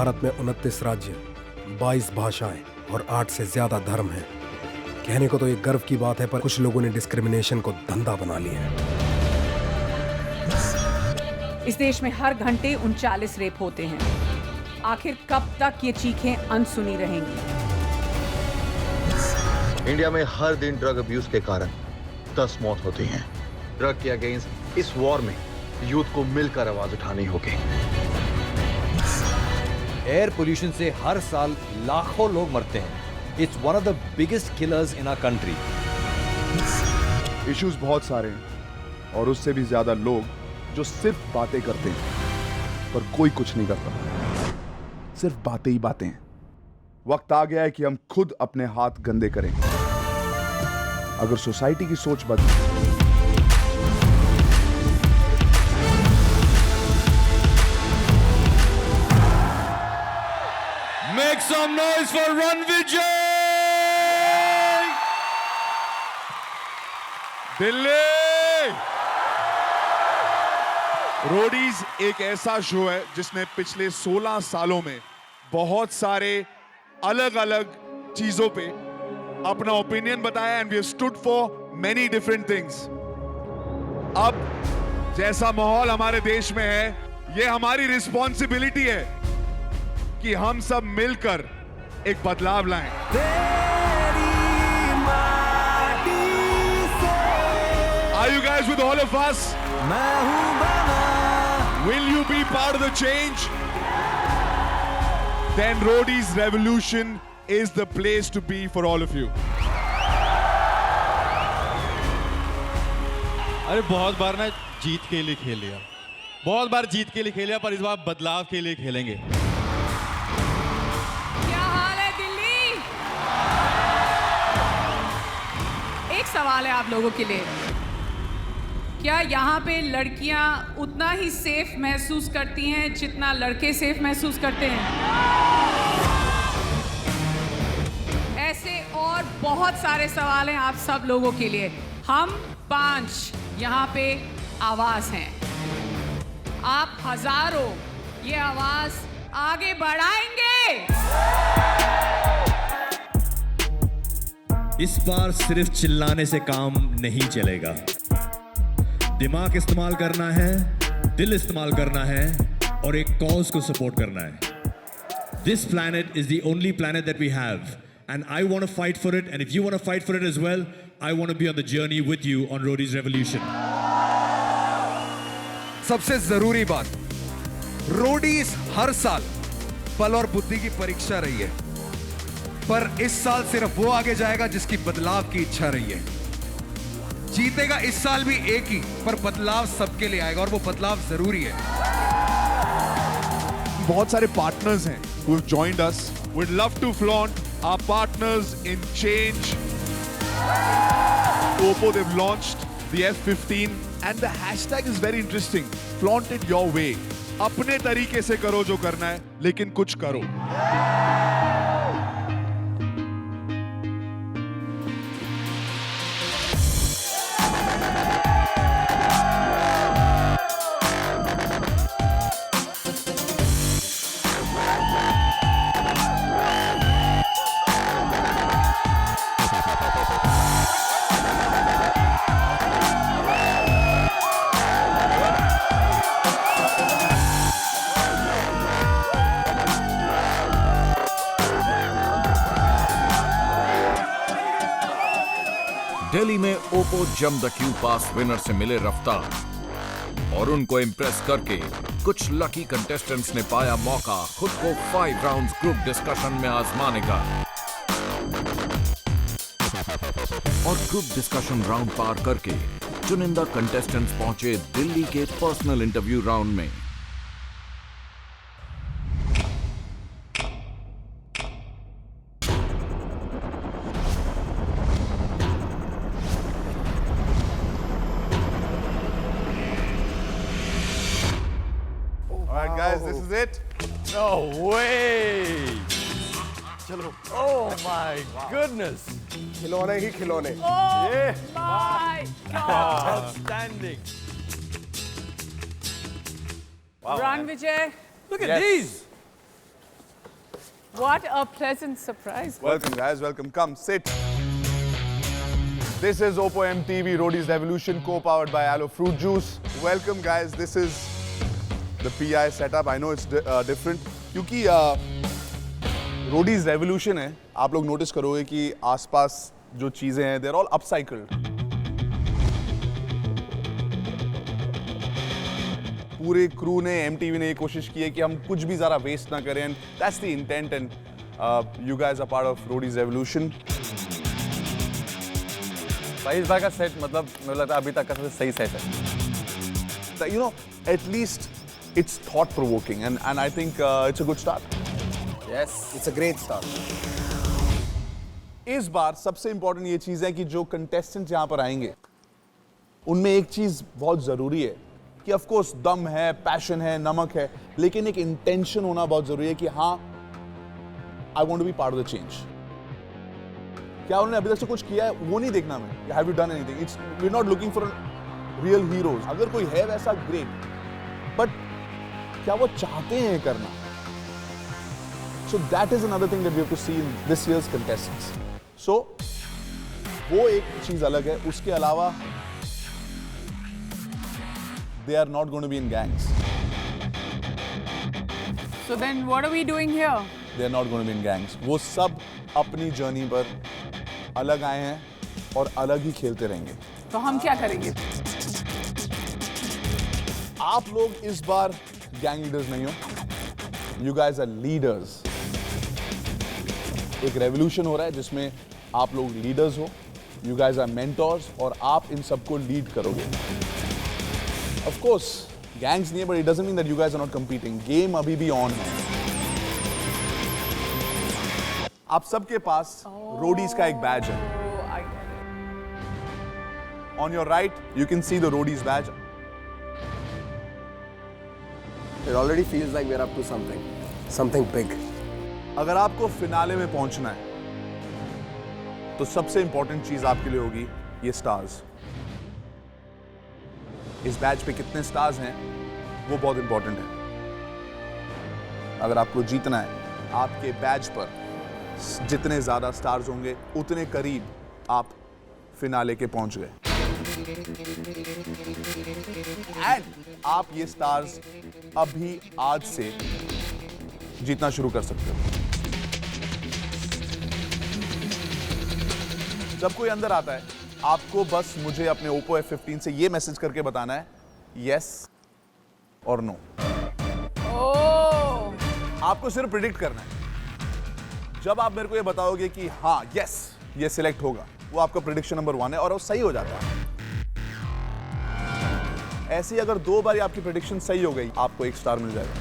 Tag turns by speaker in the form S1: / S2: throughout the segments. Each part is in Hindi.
S1: भारत में 29 राज्य, 22 भाषाएं और 8 से ज्यादा धर्म हैं। कहने को तो ये गर्व की बात है, पर कुछ लोगों ने डिस्क्रिमिनेशन को धंधा बना लिया है।
S2: इस देश में हर घंटे 39 रेप होते हैं। आखिर कब तक ये चीखें अनसुनी रहेंगी?
S3: इंडिया में हर दिन ड्रग अब्यूज के कारण 10 मौत होती हैं। ड्रग के अगेंस्ट इस वॉर में यूथ को मिलकर आवाज उठानी होगी।
S4: एयर पोल्यूशन से हर साल लाखों लोग मरते हैं। It's one of the biggest killers in our country.
S5: Issues बहुत सारे हैं और उससे भी ज्यादा लोग जो सिर्फ बातें करते हैं पर कोई कुछ नहीं करता। सिर्फ बातें ही बातें हैं। वक्त आ गया है कि हम खुद अपने हाथ गंदे करें। अगर सोसाइटी की सोच बदले,
S4: Make some noise for Ranvijay!
S5: Delhi Roadies एक ऐसा शो है जिसने पिछले 16 सालों में बहुत सारे अलग अलग चीजों पे अपना ओपिनियन बताया and we have stood for many different things. अब जैसा माहौल हमारे देश में है, ये हमारी रिस्पॉन्सिबिलिटी है कि हम सब मिलकर एक बदलाव लाएं। Are you guys with all of us? Will you be part of the change? Then Roadies Revolution is the place to be for all of you.
S6: अरे बहुत बार ना जीत के लिए खेल लिया, बहुत बार जीत के लिए खेल लिया, पर इस बार बदलाव के लिए खेलेंगे।
S2: क्या हाल है दिल्ली? एक सवाल है आप लोगों के लिए। क्या यहाँ पे लड़कियाँ उतना ही सेफ महसूस करती हैं जितना लड़के सेफ महसूस करते हैं? ऐसे और बहुत सारे सवाल हैं आप सब लोगों के लिए। हम 5 यहाँ पे आवाज हैं। आप हजारों ये आवाज आगे बढ़ाएंगे।
S7: इस बार सिर्फ चिल्लाने से काम नहीं चलेगा। दिमाग इस्तेमाल करना है, दिल इस्तेमाल करना है और एक कॉज को सपोर्ट करना है। This planet is the only planet that we have and I want to fight for it, and if you want to fight for it as well, I want to be on the journey with you on Roadies Revolution.
S4: सबसे जरूरी बात, रोडीज हर साल बल और बुद्धि की परीक्षा रही है, पर इस साल सिर्फ वो आगे जाएगा जिसकी बदलाव की इच्छा रही है। जीतेगा इस साल भी एक ही, पर बदलाव सबके लिए आएगा और वो बदलाव जरूरी है।
S5: बहुत सारे पार्टनर्स हैं who have joined us. We'd love to flaunt our partners in change. Oppo, they've launched the F15 and the hashtag is very interesting. Flaunt it your way. अपने तरीके से करो जो करना है, लेकिन कुछ करो।
S8: दिल्ली में ओप्पो जम द क्यू पास विनर से मिले रफ्तार और उनको इम्प्रेस करके कुछ लकी कंटेस्टेंट्स ने पाया मौका खुद को 5 राउंड्स ग्रुप डिस्कशन में आजमाने का और ग्रुप डिस्कशन राउंड पार करके चुनिंदा कंटेस्टेंट्स पहुंचे दिल्ली के पर्सनल इंटरव्यू राउंड में।
S5: Guys, this is it.
S6: No way! चलो। Oh my goodness!
S1: खिलौने ही खिलौने।
S2: Oh
S6: Yeah.
S2: my God!
S6: Outstanding! Wow.
S2: Ranvijay,
S6: Look at these!
S2: What a pleasant surprise.
S5: Welcome, guys. Welcome. Come, sit. This is Oppo MTV Roadies Revolution, co-powered by Aloe Fruit Juice. Welcome, guys. This is the PI setup. I know it's different. क्योंकि Roadies Revolution है, आप लोग नोटिस करोगे कि आसपास जो चीजें हैं, they're all upcycled. पूरे क्रू ने, MTV ने ये कोशिश की है कि हम कुछ भी ज़रा वेस्ट ना करें. And that's the intent, and you guys are part of Roadies Revolution.
S3: भाई इस बार का सेट मतलब मुझे लगता है अभी तक का सबसे सही सेट है.
S5: You know, at least it's thought-provoking, and I think it's a good start.
S1: Yes, it's a great start.
S5: इस बार सबसे इंपॉर्टेंट ये चीज़ है कि जो कंटेस्टेंट यहाँ पर आएंगे, उनमें एक चीज़ बहुत ज़रूरी है कि ऑफ कोर्स दम है, पैशन है, नमक है, लेकिन एक इंटेंशन होना बहुत ज़रूरी है कि हाँ, I want to be part of the change. क्या उन्होंने अभी तक से कुछ किया है वो नहीं देखना मैं. Have you done anything? It's we are not looking for real heroes. अगर कोई है वैसा ग्रेट, बट क्या वो चाहते हैं करना? So that is another thing that we have to see in this year's contestants. So वो एक चीज अलग है. उसके अलावा they are not going to be in gangs.
S2: So then what are we doing here?
S5: They are not going to be in gangs. वो सब अपनी जर्नी पर अलग आए हैं और अलग ही खेलते रहेंगे.
S2: तो हम क्या करेंगे?
S5: आप लोग इस बार गैंग लीडर्स नहीं हो. You guys are leaders. एक रेवोल्यूशन हो रहा है जिसमें आप लोग लीडर्स हो. You guys are mentors और आप इन सबको लीड करोगे. Of course, gangs नहीं है, but it doesn't mean that you guys are not competing. Game अभी भी on है. आप सबके पास रोडीज का एक बैज है.
S2: Oh, I get it.
S5: On your right, you can see the roadies badge.
S1: It already feels like we're up to something big.
S5: अगर आपको फिनाले में पहुंचना है, तो सबसे इंपॉर्टेंट चीज आपके लिए होगी ये स्टार्स. इस बैच पे कितने स्टार्स हैं वो बहुत इंपॉर्टेंट है. अगर आपको जीतना है, आपके बैच पर जितने ज्यादा स्टार्स होंगे उतने करीब आप फिनाले के पहुंच गए. एंड आप ये स्टार्स अभी आज से जीतना शुरू कर सकते हो. जब कोई अंदर आता है, आपको बस मुझे अपने Oppo F15 से ये मैसेज करके बताना है यस और नो. आपको सिर्फ प्रिडिक्ट करना है. जब आप मेरे को ये बताओगे कि हाँ यस ये सिलेक्ट होगा, वो आपका प्रिडिक्शन नंबर 1 है और वो सही हो जाता है. ऐसे ही अगर 2 बार आपकी प्रिडिक्शन सही हो गई, आपको 1 स्टार मिल जाएगा.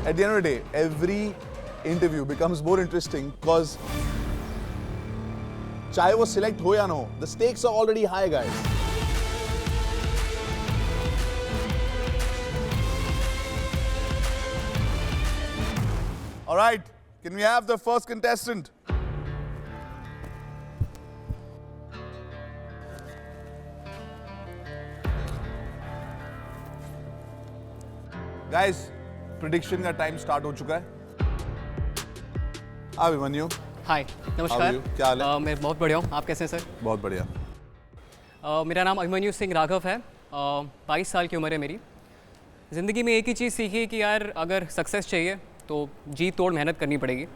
S5: At the end of the day, every interview becomes more interesting because चाहे वो सिलेक्ट हो या ना हो, the stakes are already high, guys. All right, can we have the first contestant? Guys, prediction का टाइम स्टार्ट हो चुका है. अभिमन्यु,
S9: हाय नमस्कार.
S5: क्या हाल है?
S9: मैं बहुत बढ़िया हूँ. आप कैसे हैं सर?
S5: बहुत बढ़िया.
S9: मेरा नाम अभिमन्यु सिंह राघव है. 22 साल की उम्र है मेरी. ज़िंदगी में एक ही चीज़ सीखी कि यार अगर सक्सेस चाहिए तो जी तोड़ मेहनत करनी पड़ेगी.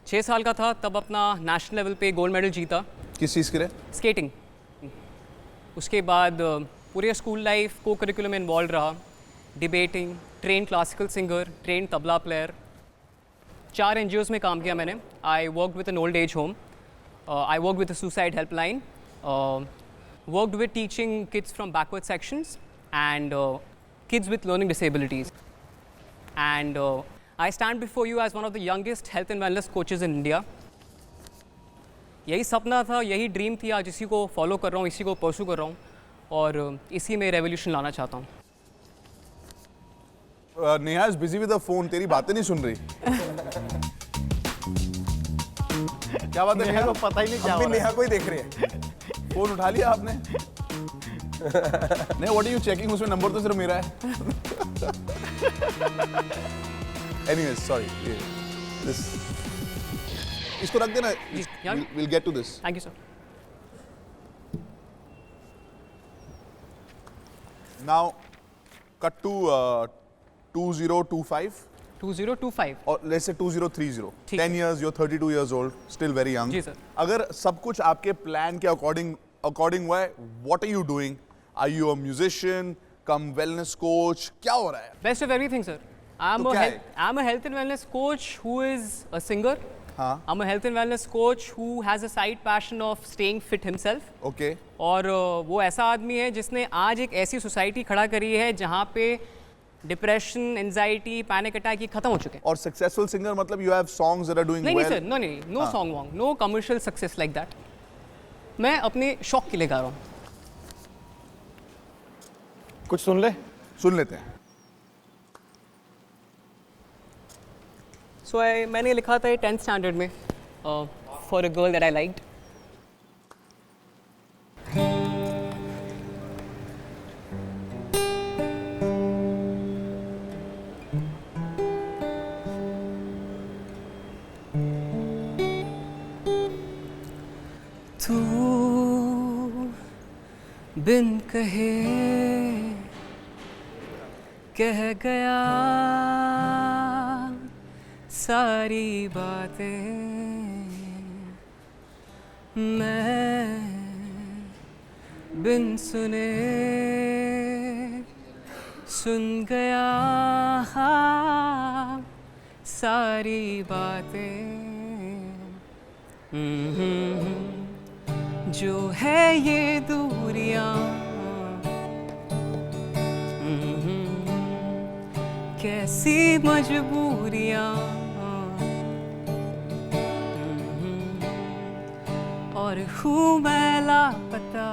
S9: 6 साल का था तब अपना नेशनल लेवल पे गोल्ड मेडल जीता.
S5: किस चीज़ के लिए?
S9: स्केटिंग. उसके बाद पूरे स्कूल लाइफ को करिकुलम में इन्वॉल्व रहा. Debating, train classical singer, train tabla player. 4 NGOs में काम किया मैंने. I work with an old age home. I work with suicide helpline. Worked with teaching kids from backward sections and kids with learning disabilities. And I stand before you as one of the youngest health and wellness coaches in India. यही सपना था, यही ड्रीम थी. आज इसी को फॉलो कर रहा हूँ, इसी को परसू कर रहा हूँ और इसी में रेवोल्यूशन लाना चाहता हूँ.
S5: Neha is busy with the phone. तेरी बातें नहीं सुन रही. क्या बात है? नेहा को पता ही नहीं क्या हो रहा है. नेहा को ही देख रही है. फोन उठा लिया आपने? नहीं, व्हाट आर यू चेकिंग? उसमें नंबर तो सिर्फ मेरा है. Anyways, sorry. This. इसको रख देना.
S9: yeah.
S5: We'll get to this.
S9: Thank you sir.
S5: Now, cut to 2025.
S9: 2025.
S5: Or let's say 2030.
S9: ठीक
S5: 10 years, you're 32 years old, still very young.
S9: Ji, sir.
S5: अगर सब कुछ आपके प्लान के अकॉर्डिंग हुआ है, what are you doing? Are you a musician? Come wellness coach? क्या हो रहा है?
S9: Best of everything, sir. I'm
S5: तो
S9: a
S5: क्या है?
S9: I'm a health and wellness coach who is a singer.
S5: हाँ.
S9: I'm a health and wellness coach who has a side passion of staying fit himself.
S5: Okay.
S9: और वो ऐसा आदमी है जिसने आज एक ऐसी सोसाइटी खड़ा करी है जहाँ पे डिप्रेशन, एंजाइटी, पैनिक अटैक ये खत्म हो चुके हैं.
S5: और सक्सेसफुल सिंगर मतलब you have songs that are doing
S9: नहीं
S5: well.
S9: नहीं sir, no song wong, no commercial success like that. मैं अपने शौक के लिए गा रहा हूँ.
S5: कुछ सुन लेते हैं.
S9: सो मैंने लिखा था 10th स्टैंडर्ड में for a girl that I liked. तू बिन कहे कह गया सारी बातें. मैं बिन सुने सुन गया सारी बातें. जो है ये दूरियां कैसी मजबूरियां और हूँ मैं लापता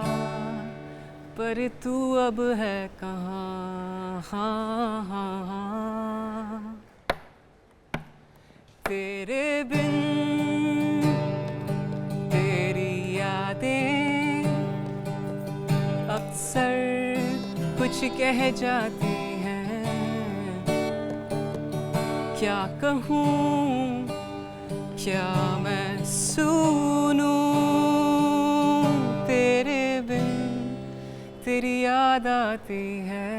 S9: पर तू अब है कहाँ. तेरे बिन तेरी यादें अक्सर कुछ कह जाती हैं. क्या कहूँ क्या मैं सुनूं तेरे बिन तेरी याद आती है,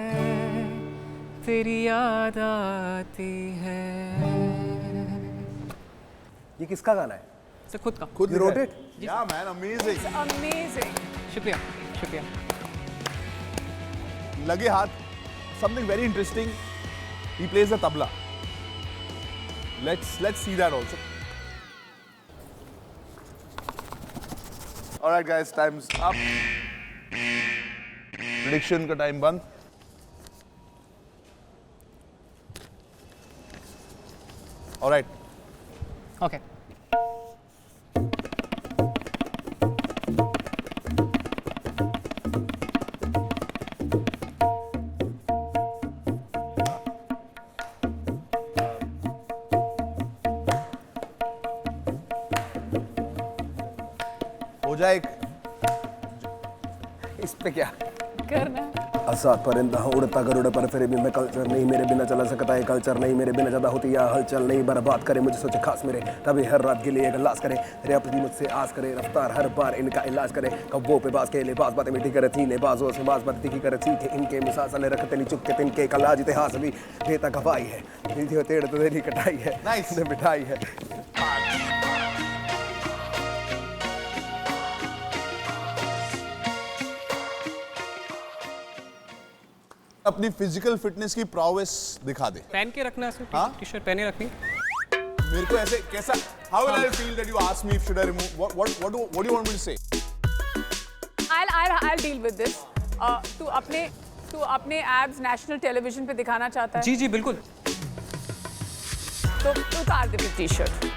S9: तेरी याद आती है.
S1: ये किसका गाना है?
S9: सर खुद का.
S5: खुद
S1: You wrote it?
S5: Yeah, man, amazing.
S2: Amazing.
S9: शुक्रिया शुक्रिया.
S5: लगे हाथ. Something very interesting. He plays the tabla. Let's see that also. All right, guys, time's up. Prediction का time बंद. All right.
S9: ओके.
S5: हो जाए एक.
S1: इस पे क्या?
S2: करना है.
S1: आजाद परिंदा हूँ उड़ता गरुड़ पर फिर भी मैं कल्चर नहीं, मेरे बिना चला सकता है कल्चर नहीं, मेरे बिना ज्यादा होती या हलचल नहीं. बर्बाद करे मुझे सोचे खास मेरे तभी हर रात के लिए एक लाश करे, रैप की मुझसे आस करे, रफ्तार हर बार इनका इलाज करे. कब्बों पे बाज के लिबास बातें मीठी करे थी, बाजों से बाज बात तीखी करे सीखे इनके मिसाल रखते नहीं चुपके तिनके कलाज इतिहास भी देता गवाही है. तेड़ तो तेरी कटाई है,
S5: Nice.
S1: मिठाई है.
S5: अपनी फिजिकल फिटनेस की prowess दिखा दे.
S9: पहन के रखना है.
S5: हाँ?
S9: टी शर्ट पहने रखनी.
S5: मेरे को ऐसे कैसा? How will I feel that you ask me if should I remove? What do you want me to say?
S2: I'll deal with this. तू अपने एब्स नेशनल टेलीविजन पे दिखाना चाहता है?
S9: जी जी बिल्कुल.
S2: तो उतार दे फिर टी-शर्ट.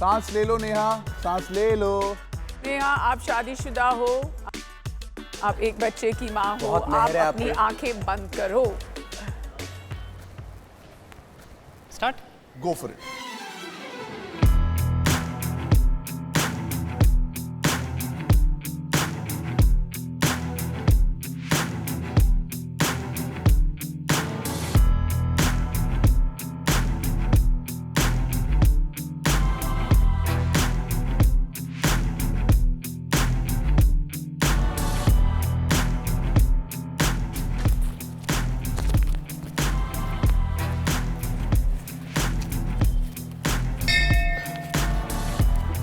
S5: सांस ले लो नेहा, सांस ले लो.
S2: नेहा, आप शादीशुदा हो, आप एक बच्चे की माँ हो,
S1: बहुत
S2: आप
S1: मेहर है
S2: अपनी
S1: आप पे.
S2: आंखें बंद करो.
S9: स्टार्ट.
S5: Go for it.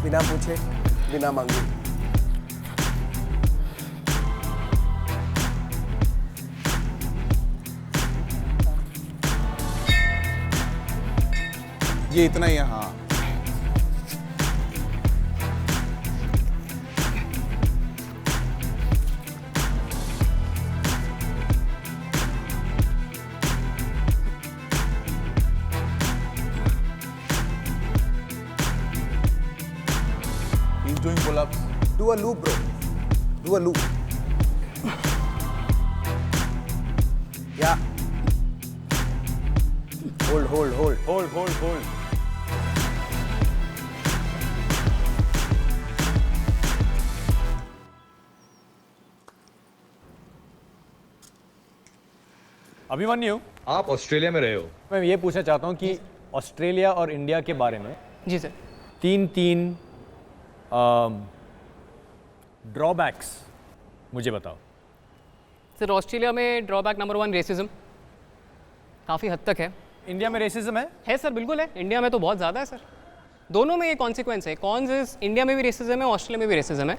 S1: बिना पूछे बिना मांगे।
S5: ये इतना ही है, हाँ। He's doing pull-ups.
S1: Do a loop, bro. Do a loop. Yeah. Hold, hold, hold.
S5: Hold, hold, hold.
S10: Abhimanyu,
S3: आप ऑस्ट्रेलिया में रहे हो।
S10: मैं ये पूछना चाहता हूँ कि ऑस्ट्रेलिया और इंडिया के बारे में
S9: जी सर।
S10: तीन ड्रॉबैक्स मुझे बताओ।
S9: सर ऑस्ट्रेलिया में ड्रॉबैक नंबर 1 रेसिज्म काफ़ी हद तक है।
S10: इंडिया में रेसिज्म है
S9: सर, बिल्कुल है। इंडिया में तो बहुत ज़्यादा है सर। दोनों में ये कॉन्सिक्वेंस है। कॉन्स इंडिया में भी रेसिज्म है, ऑस्ट्रेलिया में भी रेसिज्म है।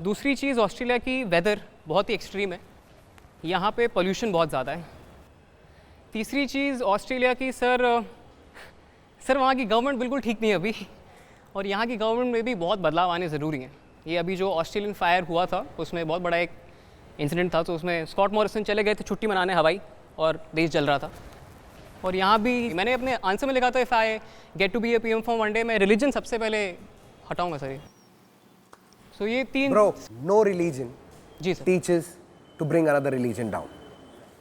S9: दूसरी चीज़, ऑस्ट्रेलिया की वेदर बहुत ही एक्सट्रीम है, यहाँ पे पोल्यूशन बहुत ज़्यादा है। तीसरी चीज़ ऑस्ट्रेलिया की सर वहाँ की गवर्नमेंट बिल्कुल ठीक नहीं है अभी, और यहाँ की गवर्नमेंट में भी बहुत बदलाव आने ज़रूरी हैं। ये अभी जो ऑस्ट्रेलियन फायर हुआ था उसमें बहुत बड़ा एक इंसिडेंट था, तो उसमें स्कॉट मॉरिसन चले गए थे छुट्टी मनाने हवाई, और देश जल रहा था। और यहाँ भी मैंने अपने आंसर में लिखा था, if I get to be a PM for one day, मैं रिलीजन सबसे पहले हटाऊंगा सर। ये सो ये 3
S1: Bro, no religion
S9: जी sir.
S1: teaches to bring another religion down.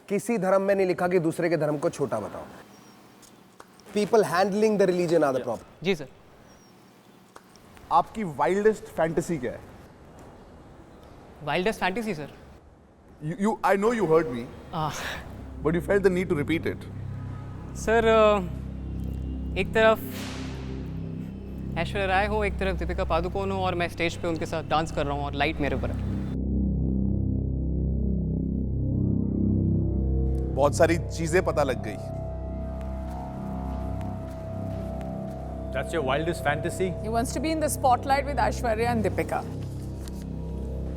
S1: किसी धर्म में नहीं लिखा कि दूसरे के धर्म को छोटा बताओ। People handling the religion are the problem.
S9: जी सर।
S5: आपकी वाइल्डेस्ट फैंटेसी क्या है?
S9: Wildest fantasy sir,
S5: I know you heard me, but you felt the need to repeat it.
S9: Sir एक तरफ ऐश्वर्या राय हो, एक तरफ दीपिका पादुकोण हो, और मैं स्टेज पे उनके साथ डांस कर रहा हूँ और लाइट मेरे ऊपर है।
S5: बहुत सारी चीजें पता लग गई।
S10: That's your wildest fantasy
S2: He wants to be in the spotlight with Aishwarya and Deepika.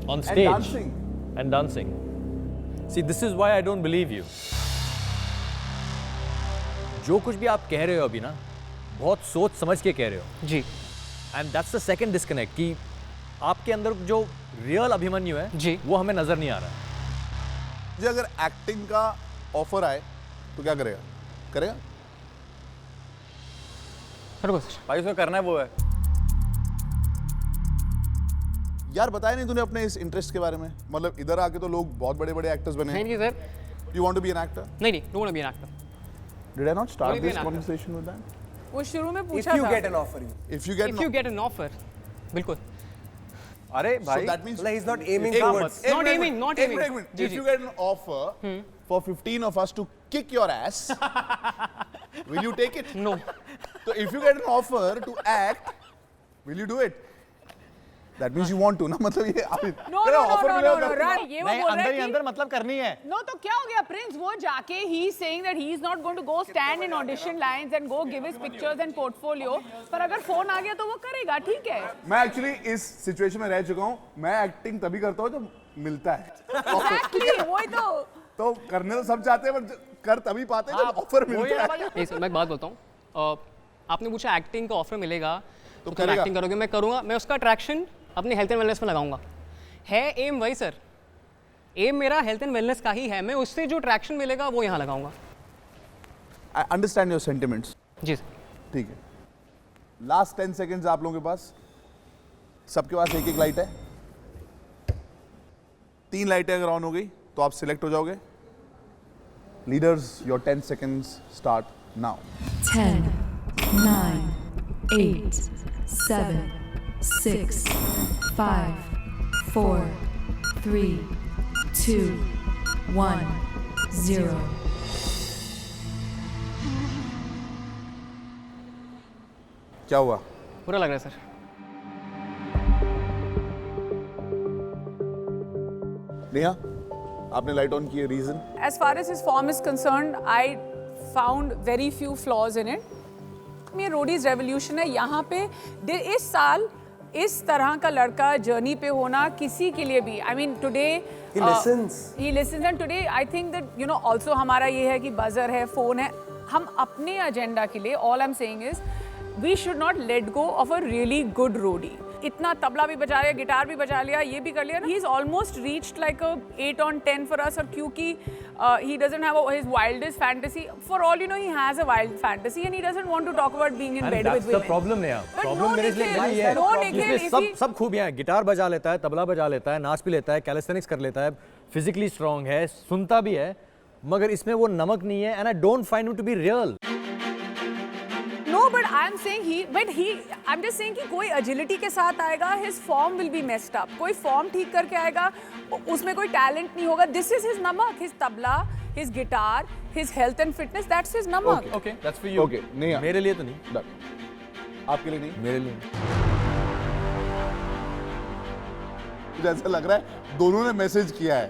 S10: on stage
S5: dancing.
S10: and dancing. See, this is why I don't believe you. जो कुछ भी आप कह रहे हो अभी ना, बहुत सोच समझ के कह रहे हो,
S9: जी।
S10: and that's the second disconnect कि आपके अंदर जो रियल अभिमन्यु है
S9: जी।
S10: वो हमें नजर नहीं आ रहा है।
S5: मुझे अगर एक्टिंग का ऑफर आए तो क्या करेगा? करेगा?
S9: करो सर।
S10: भाई उसको करना है वो है।
S5: यार बताया नहीं तूने अपने इस इंटरेस्ट के बारे में? मतलब इधर आके तो लोग बहुत बड़े बड़े एक्टर्स बने।
S9: नहीं sir,
S5: You want to be an actor?
S9: नहीं, don't want to be an actor.
S5: Did I not start
S9: Only be
S5: this
S9: an actor.
S5: conversation with that?
S2: वो शुरू में
S1: If
S2: पूछा
S1: you
S2: था।
S1: get an offer,
S5: If you get
S9: if you get an offer, बिल्कुल।
S10: अरे
S5: so
S10: भाई
S5: that means
S1: मतलब he's not aiming
S5: एक
S1: towards.
S5: मिनट,
S9: Not
S5: एक
S9: aiming,
S5: मिनट,
S9: not
S5: एक
S9: aiming.
S5: मिनट, एक मिनट.
S9: जी,
S5: If
S9: जी.
S5: you get an offer for 15 of us to kick your ass, will you take it?
S9: No.
S5: So if you get an offer to act, will you do it? That means you want to ना, मतलब ये
S2: no no no no no right, ये वो
S10: नहीं,
S2: बोल
S10: अंदर
S2: रहे
S10: ही
S2: हैं
S10: अंदर मतलब करनी है।
S2: नो, तो क्या हो गया प्रिंस? वो जाके he is saying that he is not going to go stand in audition lines and go give his pictures and portfolio, पर अगर फोन आ गया तो वो करेगा, ठीक है।
S5: मैं एक्चुअली इस सिचुएशन में रह चुका हूँ। मैं एक्टिंग तभी करता हूँ जब मिलता है।
S2: एग्जैक्टली, वही
S5: तो करने तो सब चाहते हैं पर कर तभी पाते हैं जब ऑफर मिलता है।
S9: नहीं सर, मैं एक बात बताऊँ, आपने पूछा एक्टिंग का ऑफर मिलेगा तो तुम
S5: करेगा।
S9: एक्टिंग करोगे? मैं करूँगा। मैं उसका अट्रैक्शन अपने हेल्थ एंड वेलनेस में लगाऊंगा। है एम वही सर, एम मेरा हेल्थ एंड वेलनेस का ही है। मैं उससे जो अट्रैक्शन मिलेगा वो यहाँ लगाऊंगा।
S5: I understand your sentiments.
S9: जी सर।
S5: ठीक है, लास्ट 10 सेकेंड्स आप लोगों के पास। सबके पास एक एक लाइट है। 3 लाइटें अगर ऑन हो गई तो आप सिलेक्ट हो जाओगे। Leaders, your 10 seconds start now.
S11: 10, 9, 8, 7, 6, 5, 4, 3, 2, 1, 0.
S5: क्या हुआ?
S9: बुरा लग रहा है सर।
S5: नेहा, आपने लाइट ऑन की है, reason?
S2: As far as his form is concerned, I found very few flaws in it. वक्त में रोडीज रेवोल्यूशन है यहाँ पे। इस साल इस तरह का लड़का जर्नी पे होना किसी के लिए भी, I mean today he listens and today I think that you know also हमारा ये है कि बजर है, फोन है, हम अपने एजेंडा के लिए all I'm saying is we should not let go of a really good roadie. इतना तबला भी बजा लिया, गिटार भी बजा लिया, ये भी कर लिया. He is almost reached like a 8 on 10 for us. और क्योंकि he doesn't have his wildest fantasy. For all you know, he has a wild fantasy and he doesn't want to talk about being in bed with women.
S10: That's the problem नहीं है. Problem मेरे लिए नहीं है.
S2: No, Nikhil,
S10: सब खूबियाँ हैं. गिटार बजा लेता है, तबला बजा लेता है, नाच भी लेता है, कैलिस्थेनिक्स कर लेता है, physically strong है, सुनता भी है, मगर इसमें वो नमक नहीं है. And I don't find him to be real.
S2: No, but I'm saying I'm just saying कि कोई agility के साथ आएगा, his form will be messed up. कोई form ठीक करके आएगा, उसमें कोई talent नहीं होगा. This is his namak, his tabla, his guitar, his health and fitness. That's his namak.
S10: Okay, that's for you.
S5: Okay, नहीं.
S10: मेरे लिए तो नहीं.
S5: आपके लिए नहीं?
S10: मेरे लिए.
S5: जैसा लग रहा है दोनों ने मैसेज किया है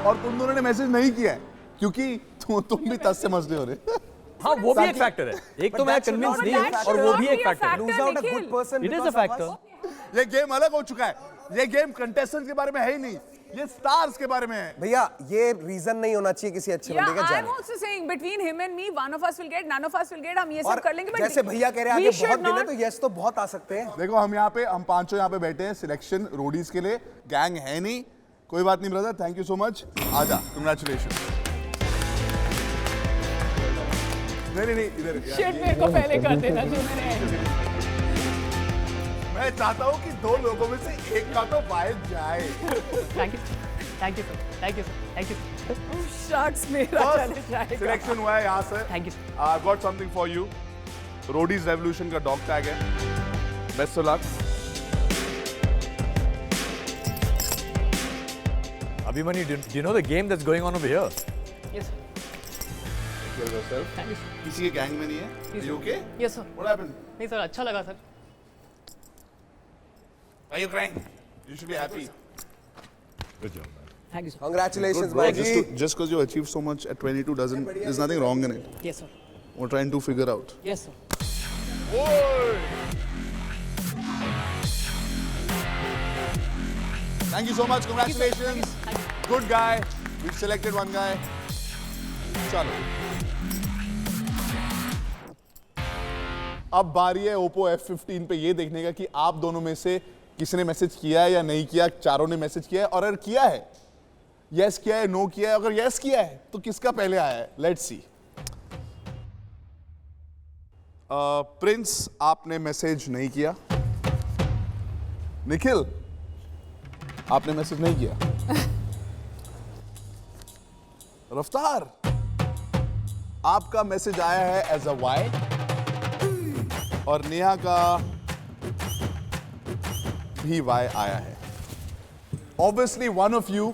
S5: और तुम दोनों ने मैसेज नहीं किया है क्योंकि तुम भी तस से मसले हो रहे.
S10: हाँ, वो भी एक फैक्टर है. एक तो मैं कन्विंस नहीं हूँ और वो भी एक फैक्टर है.
S1: Lose out a good person.
S10: It is a factor.
S5: ये गेम अलग हो चुका है. ये गेम कंटेस्टेंट्स के बारे में है ही नहीं. ये स्टार्स के बारे में है.
S1: भैया ये रीजन नहीं होना चाहिए किसी अच्छे बंदे का जाने.
S2: I'm also saying between him and me, one of us will get, none of us will get. हम ये सब कर लेंगे.
S1: जैसे भैया कह रहे हैं आगे बहुत दिन है तो यस तो बहुत आ सकते हैं.
S5: देखो हम पांचों यहाँ पे बैठे हैं सिलेक्शन रोडीज के लिए. गैंग है नहीं. कोई बात नहीं brother. Thank you so much. आजा. कांग्रेचुलेशन. नहीं इधर
S2: शिट मेरे को पहले कर देना चाहिए.
S5: मैं चाहता हूँ कि दो लोगों में से एक का तो बाहर जाए.
S9: Thank you sir.
S2: शॉट्स मेरा चले जाएगा.
S5: सिलेक्शन हुआ है यहाँ से.
S9: Thank you.
S5: I got something for you. Roadies revolution का डॉग टैग है. Best of luck.
S10: Abhimanyu, do you know the game that's going on over here?
S9: Yes sir.
S5: Yourself.
S9: Thank you sir.
S5: किसी के गैंग में नहीं है.
S9: Yes,
S5: You okay?
S9: Yes sir.
S5: What happened?
S9: नहीं सर, अच्छा लगा sir.
S5: Are you crying? You should be happy.
S6: Good job, man.
S9: Thank you sir.
S1: Congratulations,
S5: Bro,
S1: भाई.
S5: just because you achieved so much at 22 there's nothing wrong in it.
S9: Yes sir.
S5: We're trying to figure out.
S9: Yes sir.
S5: Thank you so much. Congratulations. Good guy. We've selected one guy. चलो. अब बारी है Oppo F15 पे ये देखने का कि आप दोनों में से किसने मैसेज किया है या नहीं किया. चारों ने मैसेज किया है और अगर किया है, यस किया है, नो किया है. अगर यस किया है तो किसका पहले आया है. Let's see. प्रिंस आपने मैसेज नहीं किया. निखिल आपने मैसेज नहीं किया. रफ्तार आपका मैसेज आया है एज अ वाई और नेहा का भी वाई आया है. Obviously one of you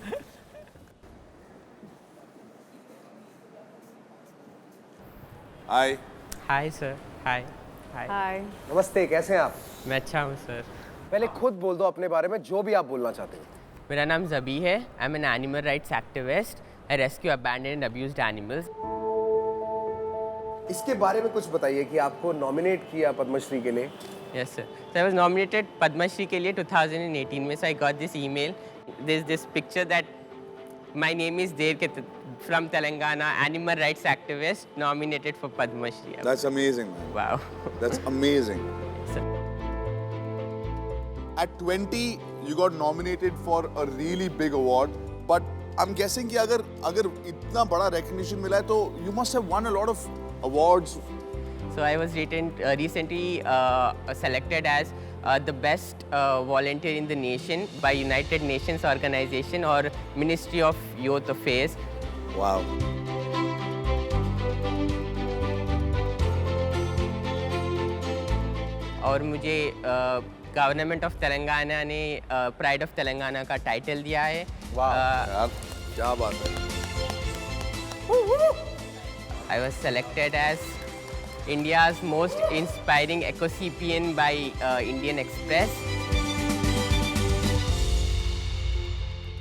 S5: hi.
S12: Hi sir. Hi.
S2: Hi.
S1: नमस्ते, कैसे हैं आप?
S12: मैं अच्छा हूँ सर.
S1: पहले खुद बोल दो अपने बारे में जो भी आप बोलना चाहते हो.
S12: मेरा नाम ज़बी है. I am an animal rights activist. I rescue abandoned and abused animals.
S1: इसके बारे में कुछ बताइए कि आपको नॉमिनेट किया पद्मश्री के लिए.
S12: Yes sir. So I was nominated Padmashri के लिए 2018 में. So I got this email. This picture that my name is there from Telangana, animal rights activist nominated for Padmashri.
S5: That's amazing, man.
S12: Wow.
S5: That's amazing. At 20, you got nominated for a really big award, but I'm guessing कि अगर इतना बड़ा recognition मिला है तो you must have won a lot of awards.
S12: So I was recently selected as the best volunteer in the nation by United Nations Organization or Ministry of Youth Affairs.
S5: Wow.
S12: और मुझे गवर्नमेंट ऑफ तेलंगाना ने प्राइड ऑफ तेलंगाना का टाइटल दिया है.
S5: यार क्या बात है.
S12: I was selected as India's most inspiring ecosapien by Indian Express.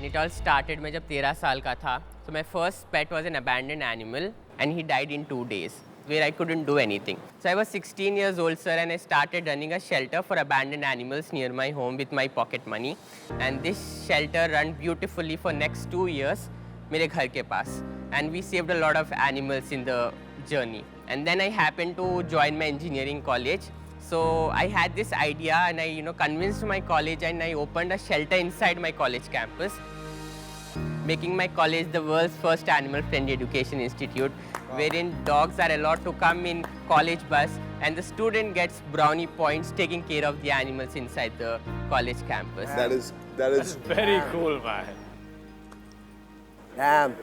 S12: It all started मैं जब 13 साल का था. So my first pet was an abandoned animal and he died in 2 days. where I couldn't do anything. So I was 16 years old, sir, and I started running a shelter for abandoned animals near my home with my pocket money. And this shelter ran beautifully for next 2 years, मेरे घर के पास. And we saved a lot of animals in the journey. And then I happened to join my engineering college. So I had this idea, and I convinced my college, and I opened a shelter inside my college campus, making my college the world's first animal-friendly education institute, wherein dogs are allowed to come in college bus, and the student gets brownie points taking care of the animals inside the college campus.
S5: That is
S10: very cool, man.
S1: Damn.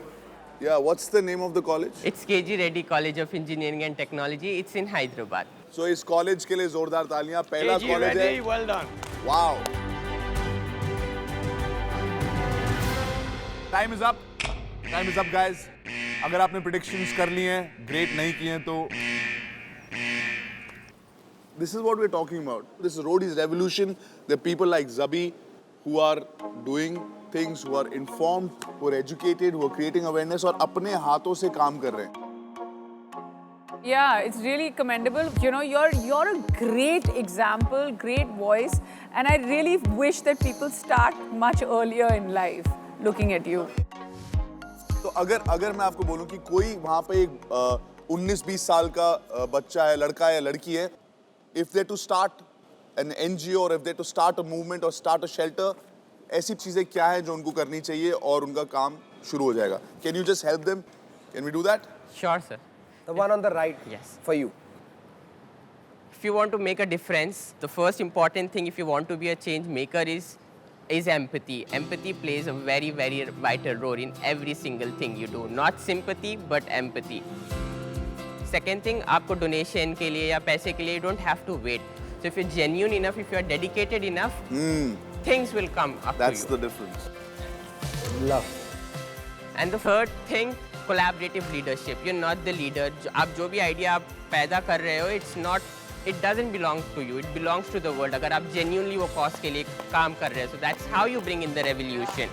S5: Yeah, what's the name of the college?
S12: It's KG Reddy College of Engineering and Technology. It's in Hyderabad.
S5: So इस कॉलेज के लिए जोरदार तालियां. पहला कॉलेज है.
S10: Well done.
S5: Wow. Time is up. Time is up, guys. अगर आपने predictions कर ली हैं, great नहीं किए हैं तो this is what we're talking about. This is Roadies revolution. There are people like Zabi who are doing things, who are informed, who are educated, who are creating awareness और अपने हाथों से काम कर रहे हैं.
S2: Yeah, it's really commendable. You're a great example, great voice, and I really wish that people start much earlier in life looking at you.
S5: तो अगर मैं आपको बोलूं कि कोई वहाँ पे एक 19-20 साल का बच्चा है, लड़का है, लड़की है, if they're to start an NGO or if they're to start a movement or start a shelter, ऐसी चीजें क्या हैं जो उनको करनी चाहिए और उनका काम शुरू हो जाएगा? Can you just help them? Can we do that?
S12: Sure, sir.
S1: The one on the right.
S12: Yes.
S1: For you.
S12: If you want to make a difference, the first important thing if you want to be a change maker is empathy. Empathy plays a very, very vital role in every single thing you do. Not sympathy, but empathy. Second thing, आपको donation के लिए या पैसे के लिए you don't have to wait. So if you're genuine enough, if you're dedicated enough, things will come up to you.
S5: That's the difference.
S1: Love.
S12: And the third thing, collaborative leadership. You're not the leader. आप जो भी idea आप पैदा कर रहे हो, it doesn't belong to you. It belongs to the world. अगर आप genuinely वो cause के लिए काम कर रहे हो, so that's how you bring in the revolution.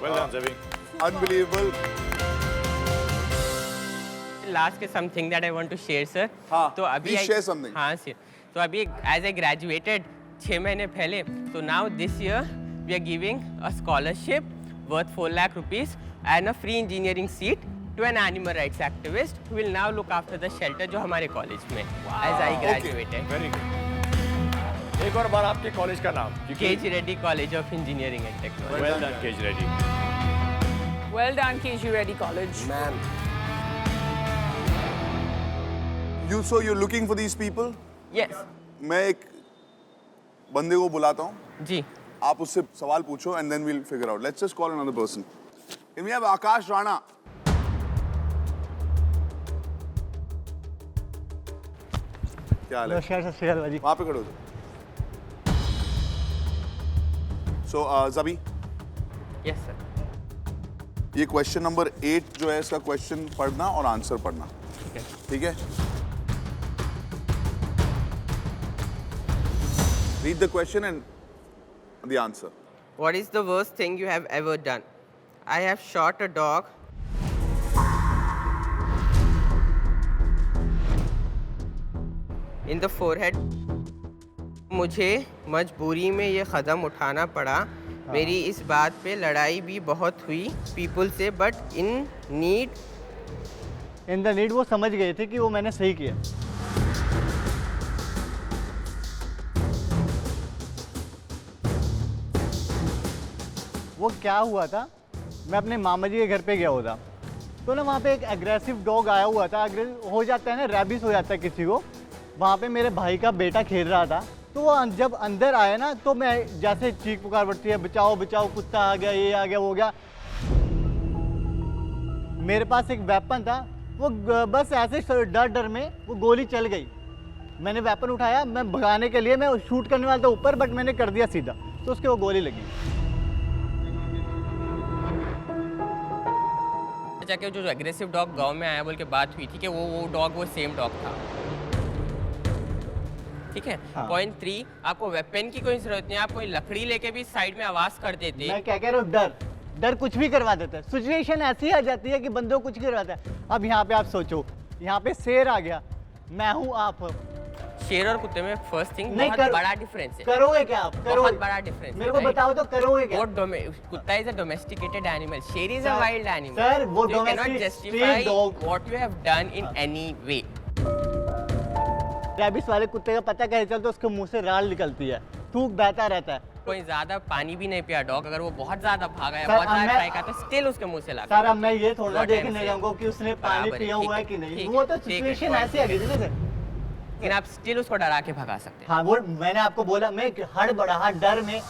S10: Well done, Zabi.
S5: Unbelievable.
S12: Last is something that I want to share, sir.
S5: हाँ,
S12: तो अभी
S5: please share something.
S12: हाँ, sir. तो अभी as I graduated 6 महीने पहले, so now this year we are giving a scholarship worth 4 lakh rupees and a free engineering seat to an animal rights activist who will now look after the shelter जो हमारे कॉलेज में as I graduated.
S10: Very good. एक और बार आपके कॉलेज का नाम.
S12: KG Reddy College of Engineering and Technology.
S10: Well done, KG Reddy.
S2: Well done, KG Reddy College.
S1: Man.
S5: So you're looking for these people?
S12: Yes.
S5: मैं एक बंदे को बुलाता हूँ.
S12: जी.
S5: आप उससे सवाल पूछो and then we'll figure out. Let's just call another person. Can we have Akash Rana? क्या हाल है? वहाँ पे खड़े हो जाओ. So Zabi.
S12: Yes, sir.
S5: ये क्वेश्चन नंबर 8 जो है इसका क्वेश्चन पढ़ना और आंसर पढ़ना. ठीक है? Read the question and the answer.
S12: What is the worst thing you have ever done? I have shot a dog. In the forehead. मुझे मजबूरी में ये कदम उठाना पड़ा. मेरी इस बात पे लड़ाई भी बहुत हुई people से, but in need.
S13: In the need वो समझ गए थे कि वो मैंने सही किया. वो क्या हुआ था, मैं अपने मामा जी के घर पे गया हुआ था, तो ना वहाँ पे एक एग्रेसिव डॉग आया हुआ था. हो जाता है ना, रैबिस हो जाता है किसी को. वहाँ पे मेरे भाई का बेटा खेल रहा था, तो वो जब अंदर आया ना, तो मैं जैसे चीख पुकार पड़ती है, बचाओ बचाओ, कुत्ता आ गया, ये आ गया, वो हो गया. मेरे पास एक वेपन था, वो बस ऐसे डर में वो गोली चल गई. मैंने वेपन उठाया, मैं भगाने के लिए मैं शूट करने वाला था ऊपर, बट मैंने कर दिया सीधा, तो उसके वो गोली लगी.
S12: जाके जो एग्रेसिव डॉग गांव में आया बोल के बात हुई थी कि वो डॉग वो सेम डॉग था. ठीक है. पॉइंट 3, आपको वेपन की कोई जरूरत नहीं है. आप कोई लकड़ी लेके भी साइड में आवाज कर देते.
S13: मैं क्या कह रहा हूँ, डर कुछ भी करवा देता है. सिचुएशन ऐसी आ जाती है कि बंदों को कुछ करवाता है. अब यहाँ पे आप सोचो, यहाँ पे शेर आ गया, मैं हूँ आप हो।
S12: शेर और कुत्ते में फर्स्ट थिंग
S13: नहीं
S12: बहुत बड़ा डिफरेंस है।
S13: करोगे क्या आप?
S12: बहुत बड़ा डिफरेंस
S13: मेरे को बताओ तो करोगे क्या?
S12: कुत्ता इज अ डोमेस्टिकेटेड एनिमल, शेर is a wild animal.
S13: Sir वो
S12: you cannot justify what you have done in any way.
S13: Rabies वाले कुत्ते का पता कैसे चलता है? उसके मुंह से राल निकलती है, थूक बहता रहता है।
S12: कोई ज्यादा पानी भी नहीं पिया डॉग, अगर वो बहुत ज्यादा भागा या
S13: सर,
S12: बहुत ज्यादा
S13: मैं-
S12: ट्राई करता है स्टिल उसके मुंह से लगा।
S13: सर अब मैं ये थोड़ा
S12: What
S13: देखने
S12: I'm saying.
S13: जाऊंगा कि उसने पानी
S12: बराबर है,
S13: पिया हुआ है
S12: ठीक
S13: कि नहीं,
S12: ठीक
S13: वो तो
S12: ठीक है,
S13: सिचुएशन
S12: point.
S13: ऐसी आ गई थी ना सर।
S12: लेकिन आप स्टिल उसको डरा के भगा सकते हैं।
S13: हाँ वो मैंने आपको बोला, मैं हड़बड़ाहट डर में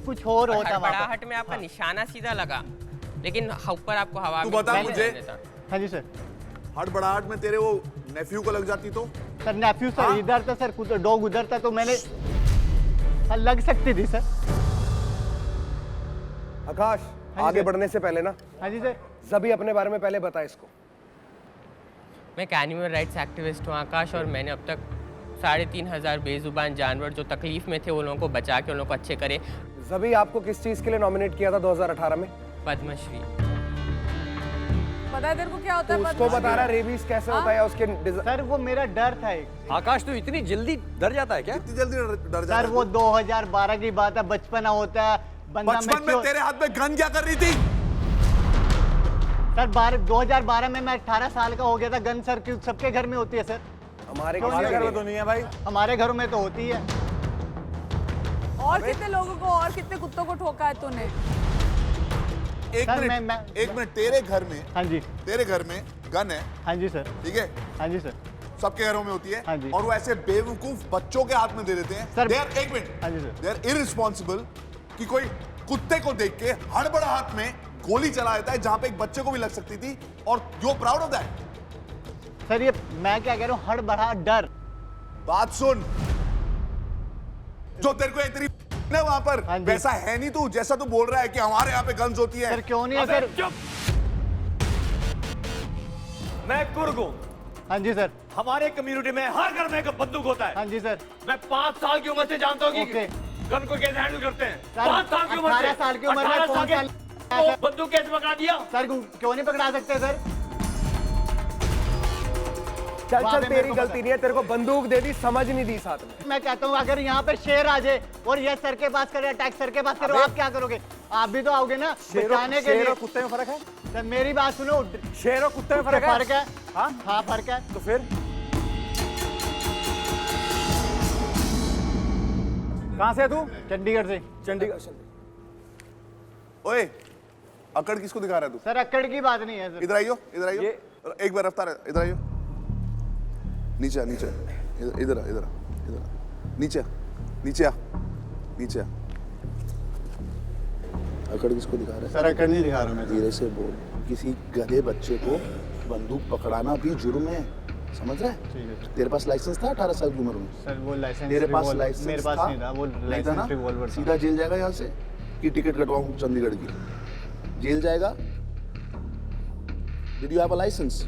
S13: कुछ और होता वहाँ पर।
S12: हड़बड़ाहट में आपका निशाना सीधा लगा, लेकिन ऊपर आपको हवा
S5: तू
S12: में
S5: बता
S12: नहीं
S5: मुझे।
S12: रहने देता।
S13: हाँ जी सर।
S5: हड़बड़ाहट में तेरे वो नेफ्यू को लग जाती तो?
S13: सर नेफ्यू सर
S5: हाँ?
S13: इधर था सर, डॉग उधर था तो मैंने लग सकती थी सर।
S1: आकाश आगे बढ़ने से पहले ना,
S13: हाँ जी सर।
S1: सभी अपने बारे में पहले बता इसको।
S12: मैं एक एनिमल राइट्स एक्टिविस्ट हूँ आकाश, और मैंने अब तक 3,500 बेजुबान जानवर जो तकलीफ में थे उन लोगों को बचा के उन लोगों को अच्छे करे।
S1: सभी आपको किस चीज के लिए नॉमिनेट किया था 2018 में?
S12: पद्मश्री।
S2: पता है तेरे को क्या होता है?
S1: उसको बता रहा रेबीज कैसे होता है उसके
S13: सर वो मेरा डर था एक।
S10: आकाश तू इतनी जल्दी डर जाता है क्या?
S5: इतनी जल्दी डर जाता
S13: सर वो 2012 की बात है, बचपना होता है बंदा।
S5: बचपन में तेरे हाथ में गन क्या कर रही थी?
S13: सर 2012 में मैं 18 साल का हो गया था। गन सर सबके घर में होती है सर।
S1: हमारे
S13: घर में तो नहीं है भाई। हमारे घरों में तो होती है।
S2: और कितने लोगों को और कितने कुत्तों को ठोका है तूने?
S5: एक मिनट तेरे घर में,
S13: हाँ जी,
S5: तेरे घर में गन है?
S13: हाँ जी सर।
S5: ठीक है,
S13: हाँ जी सर।
S5: सबके घरों में होती है।
S13: हाँ जी।
S5: और वो ऐसे बेवकूफ बच्चों के हाथ में दे देते हैं।
S13: सर,
S5: एक मिनट,
S13: हाँ जी सर।
S5: दे आर इररिस्पॉन्सिबल कि कोई कुत्ते को देख के हड़बड़ा हाथ में गोली चला देता है जहां पे एक बच्चे को भी लग सकती थी, और you are proud of that.
S13: Sir ये मैं क्या कह रहा हूँ, हड़बड़ा डर।
S5: बात सुन, जो तेरे को तेरी ना वहां पर वैसा है नहीं तू, जैसा तू बोल रहा है कि हमारे यहाँ पे गन्स होती है।
S13: सर क्यों नहीं है सर?
S10: मैं कुर्ग हूँ।
S13: हाँ जी सर।
S10: हमारे कम्युनिटी में हर घर में एक बंदूक होता है।
S13: हाँ जी सर।
S10: मैं 5 साल की उम्र से जानता हूँ कि गन को कैसे हैंडल करते हैं। 5 साल की उम्र से
S13: 18 साल की उम्र में
S10: 18
S13: कौन
S10: साल के बंदूक कैसे पकड़ा दिया?
S13: सर क्यों नहीं पकड़ा सकते सर?
S1: चल चल तेरी गलती नहीं है, तेरे को बंदूक दे दी, समझ नहीं दी साथ में।
S13: मैं कहता हूँ अगर यहाँ पर शेर आ जाए और ये सर के पास करे, अटैक सर के पास करे, आप क्या करोगे? आप भी तो आओगे ना बचाने के लिए।
S1: शेर और कुत्ते में फर्क है?
S13: सर मेरी बात सुनो,
S1: शेर और कुत्ते में फर्क है?
S13: हाँ हाँ फर्क है।
S1: तो फिर कहाँ से है तू?
S13: चंडीगढ़ से।
S1: चंडीगढ़ से।
S5: ओए अकड़ किसको दिखा रहा है तू?
S13: सर अकड़ की बात नहीं है सर।
S5: इधर आइयो, इधर आइयो, एक बार रफ्तार, इधर आइयो, नीचे नीचे, इधर इधर इधर नीचे नीचे आ, नीचे आ। अकड़ किसको दिखा रहा है?
S13: सर अकड़ नहीं दिखा रहा मैं।
S5: धीरे से बोल, किसी गधे बच्चे को बंदूक पकड़ाना भी जुर्म है, समझ रहा है? तेरे पास लाइसेंस था 18 साल की उम्र में?
S13: सर वो लाइसेंस
S5: तेरे पास लाइसेंस
S13: मेरे पास नहीं था, वो लाइसेंस रिवॉल्वर था।
S5: सीधा जेल जाएगा यहाँ से कि टिकट कटवाऊं चंडीगढ़ की? जेल जाएगा। Did you have a licence?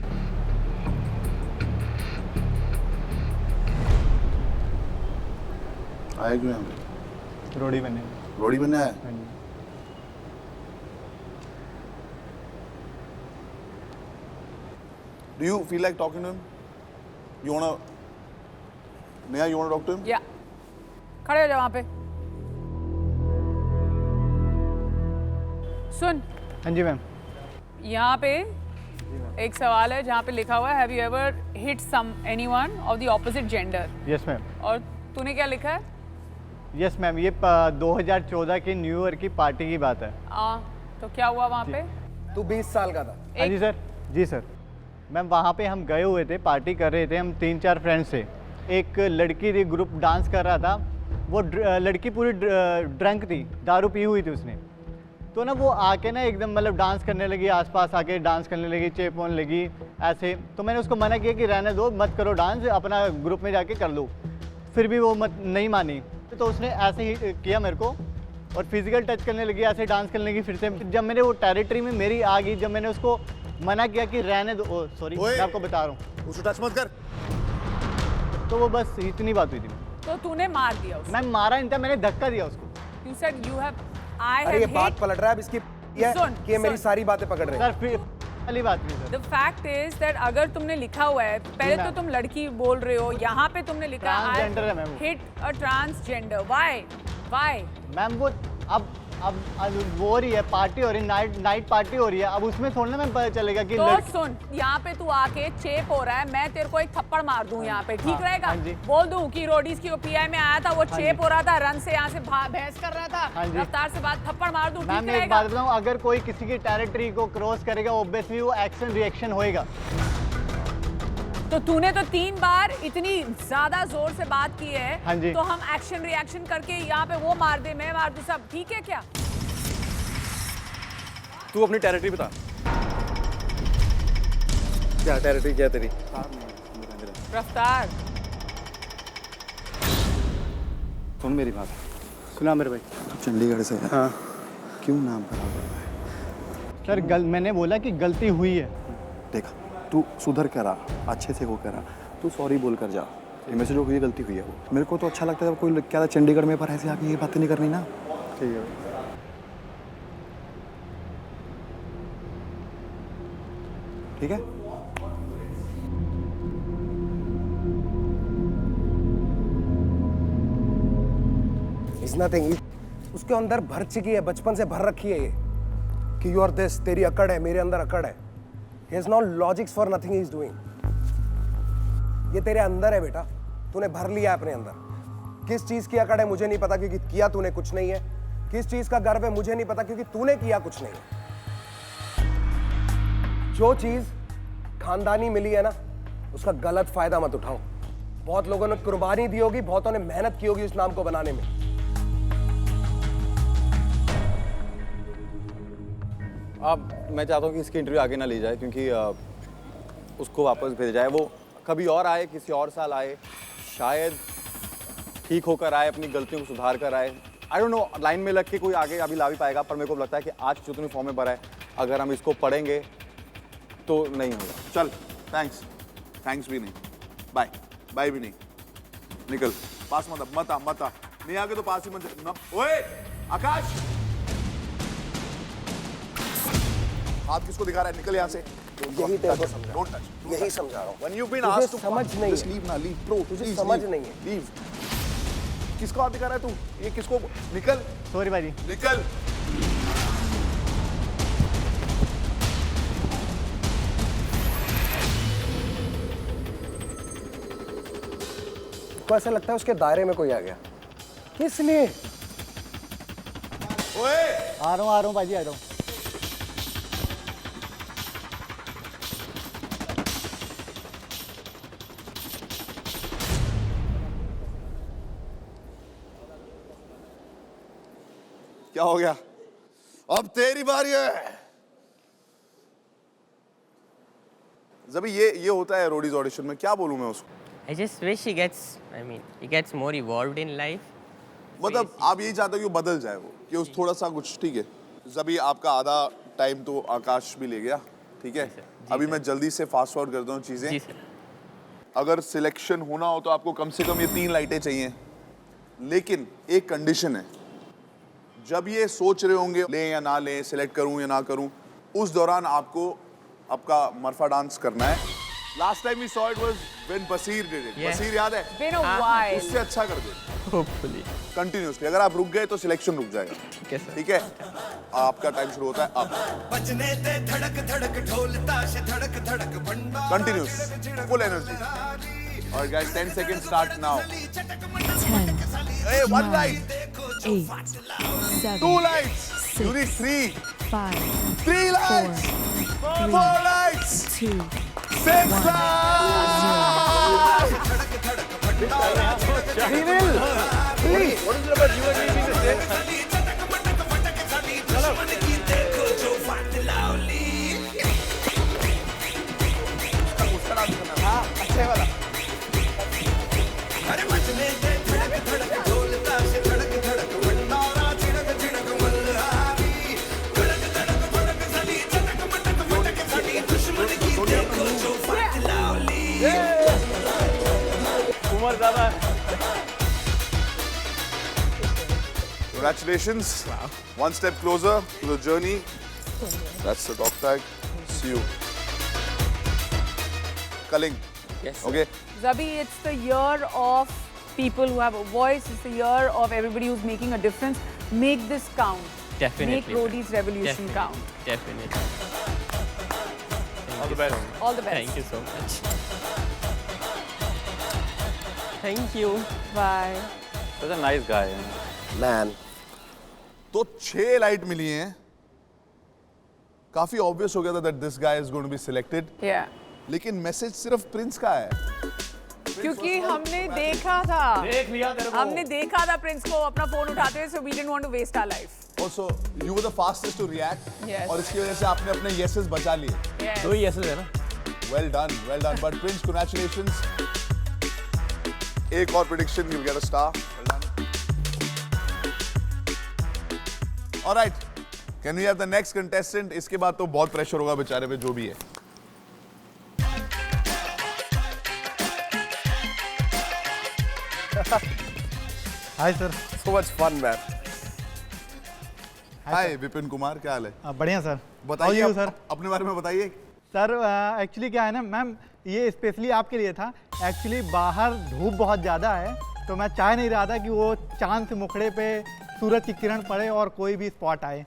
S5: आए क्यों यहाँ पे?
S13: रोड़ी बने।
S5: रोड़ी बनने आया? Do you feel like talking to him? You wanna, Neha, you wanna talk to him?
S2: या खड़े हो जाओ वहाँ पे। सुन।
S13: हाँ जी मैम।
S2: यहाँ पे एक सवाल है जहाँ पे लिखा हुआ है have you ever hit some anyone of the opposite gender?
S13: Yes ma'am.
S2: और तूने क्या लिखा है?
S13: यस मैम, ये 2014 की न्यू ईयर की पार्टी की बात है।
S2: तो क्या हुआ वहाँ पे?
S1: तू 20 साल का था?
S13: हाँ जी सर। जी सर। मैम वहाँ पे हम गए हुए थे, पार्टी कर रहे थे, हम 3-4 फ्रेंड्स थे। एक लड़की थी, ग्रुप डांस कर रहा था, वो लड़की पूरी ड्रंक थी, दारू पी हुई थी उसने। तो ना वो आके ना एकदम मतलब डांस करने लगी, आसपास आके डांस करने लगी, चेप होने लगी ऐसे। तो मैंने उसको मना किया कि रहने दो, मत करो डांस, अपना ग्रुप में जाके कर लो। फिर भी वो नहीं मानी, तो उसने ऐसे ही किया मेरे को और फिजिकल टच करने लगी, ऐसे डांस करने लगी। फिर से जब मैंने वो टेरिटरी में मेरी आ गई, जब मैंने उसको मना किया कि रहने दो, सॉरी मैं आपको बता रहा हूँ,
S5: उसको टच मत कर,
S13: तो वो बस इतनी बात हुई थी।
S2: तो तूने मार दिया उसको?
S13: मैं मारा नहीं था, मैंने धक्का दिया उसको।
S2: You said you have, I
S1: अरे ये
S2: have
S1: बात
S2: hit.
S1: पलट रहा है अब इसकी, ये
S2: सुन,
S1: कि ये मेरी
S2: सुन।
S1: सारी बातें पकड़ रहे हैं।
S13: सर वाली बात नहीं sir.
S2: The fact is that अगर तुमने लिखा हुआ है, पहले तो तुम लड़की बोल रहे हो, यहाँ पे तुमने लिखा
S13: Transgender है ma'am.
S2: Hit a transgender. Why
S13: ma'am वो अब वो हो रही है, पार्टी हो रही है, नाइट पार्टी हो रही है, अब उसमें थोड़ा ना मैम पता चलेगा कि
S2: तो सुन, यहाँ पे तू आके चेप हो रहा है, मैं तेरे को एक थप्पड़ मार दूं यहाँ पे, ठीक रहेगा?
S13: हाँ जी।
S2: बोल दूं कि रोडीज की पीआई में आया था, वो
S13: हाँ
S2: चेप
S13: जी।
S2: हो रहा था, रन से यहाँ से बहस कर रहा था,
S13: हाँ जी।
S2: रफ्तार से बात थप्पड़ मार दूं, ठीक
S13: मैम एक
S2: रहेगा?
S13: बात बताऊँ, अगर कोई किसी की टेरिटरी को क्रॉस करेगा ऑब्वियसली वो एक्शन रिएक्शन होएगा।
S2: तो तूने तो 3 बार इतनी ज्यादा जोर से बात की है,
S13: हाँ जी।
S2: तो हम एक्शन रिएक्शन करके यहाँ पे वो मार दे, मैं मार दूं, सब ठीक है क्या?
S10: तू अपनी टेरिटरी बता। क्या टेरिटरी क्या है तेरी?
S2: रफ्तार
S14: सुन मेरी बात,
S13: सुना मेरे भाई।
S14: चंडीगढ़ से है।
S13: हाँ
S14: क्यों नाम खराब कर रहा है?
S13: सर मैंने बोला कि गलती हुई है।
S14: देखा, तू सुधर कर रहा, अच्छे से वो कर रहा, तू सॉरी बोल कर जा। इनमें से जो हुई गलती हुई है वो मेरे को तो अच्छा लगता है। कोई क्या था चंडीगढ़ में, पर ऐसे आके ये बातें नहीं करनी ना। ठीक है, ठीक है।
S1: It's nothing. उसके अंदर भर चुकी है, बचपन से भर रखी है ये कि यू आर दिस, तेरी अकड़ है, मेरे अंदर अकड़ है। He has no logics for nothing he is doing. ये तेरे अंदर है बेटा, तूने भर लिया है अपने अंदर। किस चीज की अकड़ है मुझे नहीं पता, क्योंकि किया तूने कुछ नहीं है। किस चीज का गर्व है मुझे नहीं पता, क्योंकि तूने किया कुछ नहीं है। जो चीज खानदानी मिली है ना, उसका गलत फायदा मत उठाओ। बहुत लोगों ने कुर्बानी दी होगी, बहुतों ने मेहनत की होगी उस नाम को बनाने में।
S10: अब मैं चाहता हूँ कि इसकी इंटरव्यू आगे ना ली जाए, क्योंकि उसको वापस भेजा जाए। वो कभी और आए, किसी और साल आए, शायद ठीक होकर आए, अपनी गलतियों को सुधार कर आए। आई डोंट नो, लाइन में लग के कोई आगे अभी ला भी पाएगा, पर मेरे को लगता है कि आज जो तुम्हें फॉर्म में भरा है, अगर हम इसको पढ़ेंगे तो नहीं होगा।
S5: चल, थैंक्स भी नहीं, बाय भी नहीं, निकल। पास मत आ, नहीं आगे तो पास ही मत। ओए आकाश, हाथ किसको दिखा रहा है? निकल यहाँ से।
S1: यही तेरे को समझा,
S5: Don't touch.
S1: यही समझा रहा हूँ।
S5: When you've been
S1: तुझे
S5: asked to
S1: समझ नहीं
S5: just
S1: है।
S5: leave ना, leave, bro.
S1: तुझे
S5: Please,
S1: समझ
S5: leave.
S1: नहीं है।
S5: Leave. किसको हाथ दिखा रहा है तू? ये किसको? निकल,
S13: सॉरी भाई।
S5: निकल।
S1: को ऐसा लगता है उसके दायरे में कोई आ गया। किस लिए?
S5: ओए,
S13: आ रहा हूँ भाजी, आ रहा हूँ।
S5: क्या हो गया? अब तेरी बारी है। जबी ये होता है रोडीज ऑडिशन में, क्या बोलूं मैं उसको?
S12: I just wish he gets more evolved in life.
S5: मतलब आप यही चाहते हो कि वो बदल जाए, वो कि उस थोड़ा सा कुछ। ठीक है, जबी आपका आधा टाइम तो आकाश भी ले गया, ठीक है। अभी मैं जल्दी से फास्ट फॉरवर्ड करता हूँ चीजें। अगर सिलेक्शन होना हो तो आपको कम से कम ये 3 लाइटें चाहिए, लेकिन एक कंडीशन है। जब ये सोच रहे होंगे लें या ना लें, सिलेक्ट करूं या ना करूं, उस दौरान आपको आपका मरफा डांस करना है। Last time we saw it was when Basir did it. Basir याद है?
S2: Been a while.
S5: उससे अच्छा कर दे
S12: Hopefully.
S5: कंटिन्यूअसली। अगर आप रुक गए तो सिलेक्शन रुक जाएगा।
S12: ठीक है सर।
S5: ठीक है, आपका टाइम शुरू होता है अब। Continuous, full energy. और guys 10 seconds start now.
S11: 10,
S5: Hey, 1 light,
S11: 8, 7,
S5: 2 lights, you need 3,
S11: 5,
S5: 3 lights, 4 lights,
S11: 2,
S5: 6 lights.
S1: Please. What is it about you and me being the same?
S5: हाँ, अच्छे वाला।
S13: उम्र ज्यादा है।
S5: Congratulations. One step closer to the journey. That's the dog tag. It's you. Kaling.
S12: Yes.
S5: Okay.
S15: Zabi, it's the year of people who have a voice. It's the year of everybody who's making a difference. Make this count.
S12: Definitely.
S15: Make Roadies Revolution
S12: Definitely.
S15: count.
S12: Definitely.
S5: All the best.
S15: All the best.
S12: Thank you so much. Thank you.
S15: Bye.
S10: Such a nice guy.
S1: Man.
S5: तो 6 लाइट मिली हैं. काफी ऑब्वियस हो गया था that this guy is going to be selected.
S15: Yeah.
S5: लेकिन मैसेज सिर्फ प्रिंस का है.
S15: क्योंकि हमने देखा था.
S1: देख लिया तेरे को.
S15: हमने देखा था प्रिंस को अपना फोन उठाते हुए, so we didn't want to waste our life.
S5: Also, you were the fastest to react.
S15: Yes.
S5: और इसकी वजह से आपने अपने yeses बचा लिए.
S15: Yes.
S10: 2 yeses है ना.
S5: Well done, well done. But Prince, congratulations. एक और prediction, you'll get a star. Well done. All right. Can we have the next contestant? इसके बाद तो बहुत pressure होगा बेचारे पे जो भी है.
S13: Hi sir.
S1: So much fun, man.
S5: हाय विपिन कुमार, क्या हाल है?
S13: बढ़िया सर.
S5: बताइए
S13: How are you, sir?
S5: अपने बारे में बताइए.
S13: सर एक्चुअली क्या है ना मैम, ये स्पेशली आपके लिए था. एक्चुअली बाहर धूप बहुत ज़्यादा है, तो मैं चाह नहीं रहा था कि वो चांद के मुखड़े पे सूरज की किरण पड़े और कोई भी स्पॉट आए.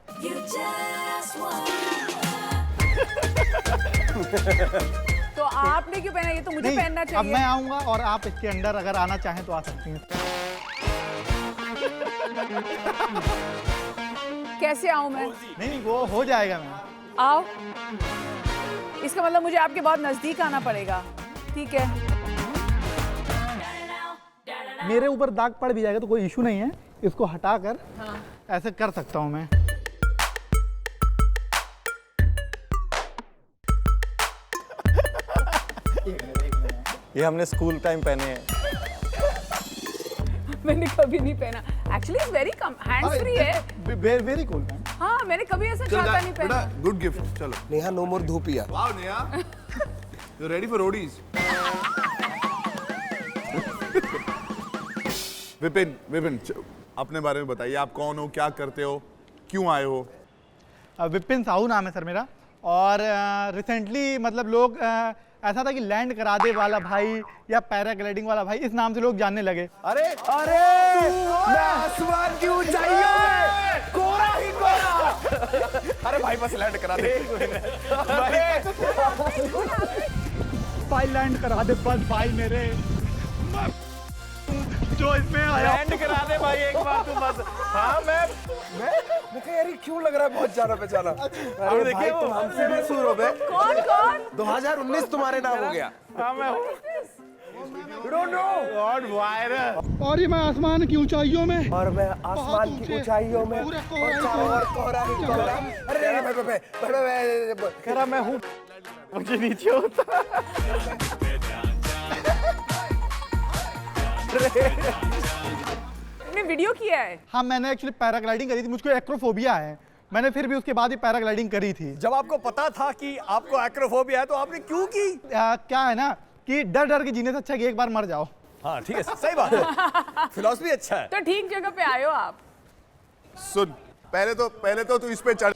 S15: तो आपने क्यों पहना? ये तो मुझे
S13: नहीं,
S15: पहनना
S13: अब
S15: चाहिए.
S13: मैं आऊँगा और आप इसके अंदर अगर आना चाहें तो आ सकती हैं.
S15: कैसे आऊँ मैं?
S13: नहीं वो हो जाएगा मैम.
S15: आओ. इसका मतलब मुझे आपके बहुत नजदीक आना पड़ेगा. ठीक है.
S13: मेरे ऊपर दाग पड़ भी जाएगा तो कोई इशू नहीं है. इसको हटाकर ऐसे कर सकता हूँ मैं.
S10: ये हमने स्कूल टाइम पहने हैं.
S15: मैंने कभी नहीं पहना. Actually it's very calm, hands free है.
S13: Very cool.
S15: हाँ, मैंने कभी ऐसा चाहता नहीं पहना.
S5: Good gift. चलो.
S1: Neha no more Dhupia.
S5: Wow, Neha. You're ready for roadies. Vipin अपने बारे में बताइए. आप कौन हो, क्या करते हो, क्यों आए हो?
S13: विपिन साहू नाम है सर मेरा. और रिसेंटली मतलब लोग ऐसा था कि लैंड करा दे वाला भाई या पैराग्लाइडिंग वाला भाई, इस नाम से लोग जानने लगे.
S1: अरे मैं आसमान की ऊंचाइयों में कोरा ही कोरा. अरे भाई बस लैंड करा दे.
S13: भाई लैंड करा दे बस भाई मेरे. जो इसमें आया
S1: लैंड करा दे भाई एक बार तू बस. हाँ मैं कहा यार ये क्यों लग रहा है बहुत जाना पहचाना. अरे भाई तुम हमसे भी सूर हो गए.
S15: कौन
S1: 2019 तुम्हारे नाम हो गया.
S13: हाँ मैं हूँ.
S1: You don't know.
S13: God viral. और ये मैं आसमान की ऊंचाइयों में.
S1: और मैं आसमान की ऊंचाइयों में और चारों ओर कोहरा ही कोहरा. अरे भाई
S13: कह रहा मैं हूँ. मुझे नीचे होता.
S15: ने वीडियो किया है.
S13: हाँ मैंने एक्चुअली पैराग्लाइडिंग करी थी. मुझको एक्रोफोबिया है. मैंने फिर भी उसके बाद ही पैराग्लाइडिंग करी थी.
S1: जब आपको पता था कि आपको एक्रोफोबिया है तो आपने क्यों की?
S13: क्या है ना कि डर डर के जीने से अच्छा कि एक बार मर जाओ.
S1: हाँ ठीक है, सही बात है. फिलॉसफी अच्छा है.
S15: तो ठीक जगह पे आए हो आप.
S5: सुन, पहले तो तू इस पे चढ़.